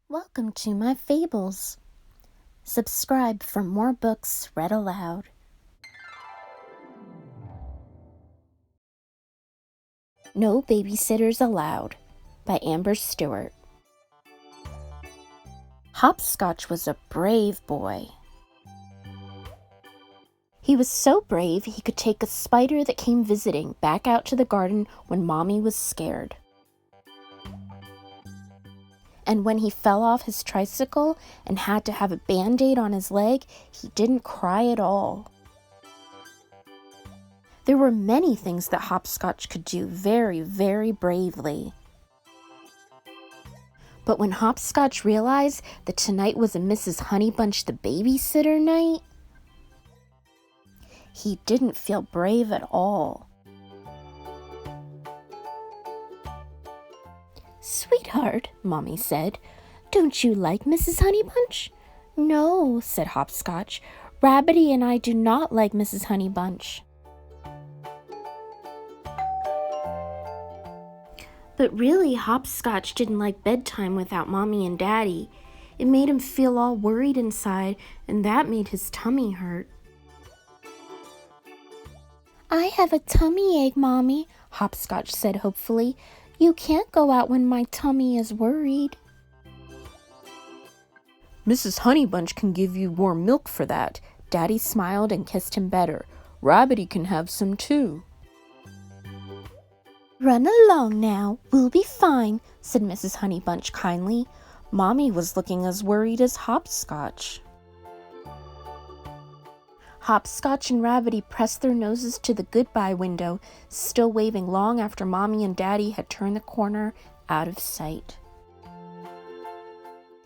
Welcome to my fables. Subscribe for more books read aloud. No Babysitters Allowed by Amber Stewart. Hopscotch was a brave boy. He was so brave he could take a spider that came visiting back out to the garden when Mommy was scared. And when he fell off his tricycle and had to have a Band-Aid on his leg, he didn't cry at all. There were many things that Hopscotch could do very, very bravely. But when Hopscotch realized that tonight was a Mrs. Honeybunch the babysitter night, he didn't feel brave at all. "Sweetheart," Mommy said, "don't you like Mrs. Honeybunch?" "No," said Hopscotch. "Rabbity and I do not like Mrs. Honeybunch." But really, Hopscotch didn't like bedtime without Mommy and Daddy. It made him feel all worried inside, and that made his tummy hurt. "I have a tummy ache, Mommy," Hopscotch said hopefully. "You can't go out when my tummy is worried." "Mrs. Honeybunch can give you warm milk for that." Daddy smiled and kissed him better. "Rabbity can have some too." "Run along now, we'll be fine," said Mrs. Honeybunch kindly. Mommy was looking as worried as Hopscotch. Hopscotch and Rabbity pressed their noses to the goodbye window, still waving long after Mommy and Daddy had turned the corner out of sight.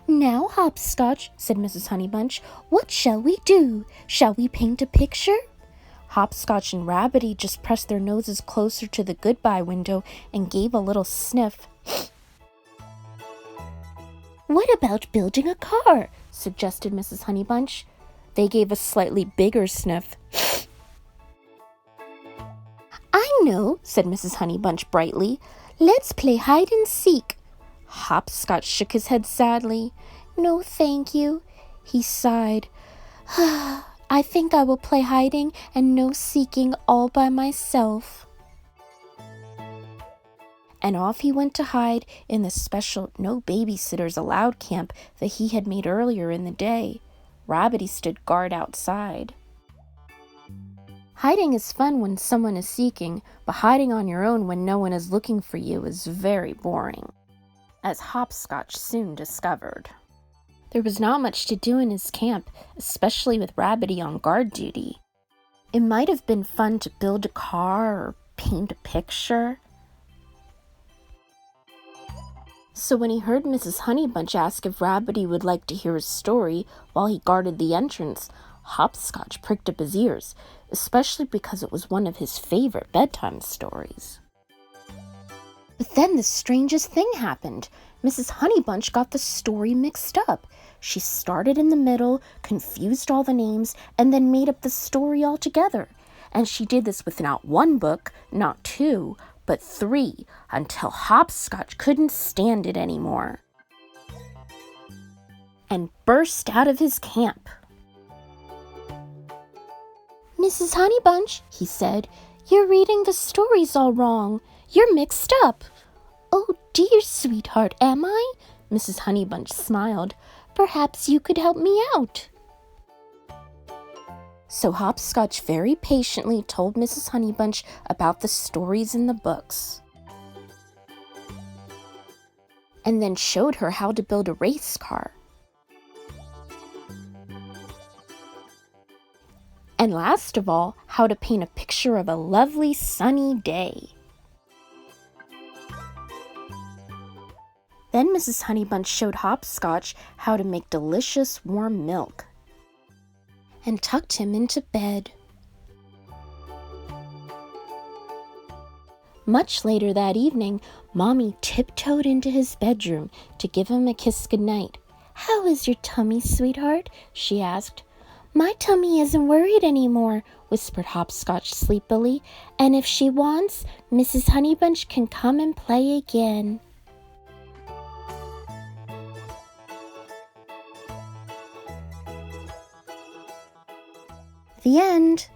"Now, Hopscotch," said Mrs. Honeybunch, "what shall we do? Shall we paint a picture?" Hopscotch and Rabbity just pressed their noses closer to the goodbye window and gave a little sniff. "What about building a car?" suggested Mrs. Honeybunch. They gave a slightly bigger sniff. "I know," said Mrs. Honeybunch brightly. "Let's play hide and seek." Hopscotch shook his head sadly. "No, thank you," he sighed. "I think I will play hiding and no seeking all by myself." And off he went to hide in the special No Babysitters Allowed camp that he had made earlier in the day. Rabbity stood guard outside. Hiding is fun when someone is seeking, but hiding on your own when no one is looking for you is very boring, as Hopscotch soon discovered. There was not much to do in his camp, especially with Rabbity on guard duty. It might have been fun to build a car or paint a picture. So when he heard Mrs. Honeybunch ask if Rabbity would like to hear a story while he guarded the entrance, Hopscotch pricked up his ears, especially because it was one of his favorite bedtime stories. But then the strangest thing happened. Mrs. Honeybunch got the story mixed up. She started in the middle, confused all the names, and then made up the story altogether. And she did this with not one book, not two, but 3, until Hopscotch couldn't stand it anymore and burst out of his camp. "Mrs. Honeybunch," he said, "you're reading the stories all wrong. You're mixed up." "Oh dear, sweetheart, am I?" Mrs. Honeybunch smiled. "Perhaps you could help me out." So Hopscotch very patiently told Mrs. Honeybunch about the stories in the books, and then showed her how to build a race car. And last of all, how to paint a picture of a lovely sunny day. Then Mrs. Honeybunch showed Hopscotch how to make delicious warm milk, and tucked him into bed. Much later that evening, Mommy tiptoed into his bedroom to give him a kiss goodnight. "How is your tummy, sweetheart?" she asked. "My tummy isn't worried anymore," whispered Hopscotch sleepily, "and if she wants, Mrs. Honeybunch can come and play again." The end.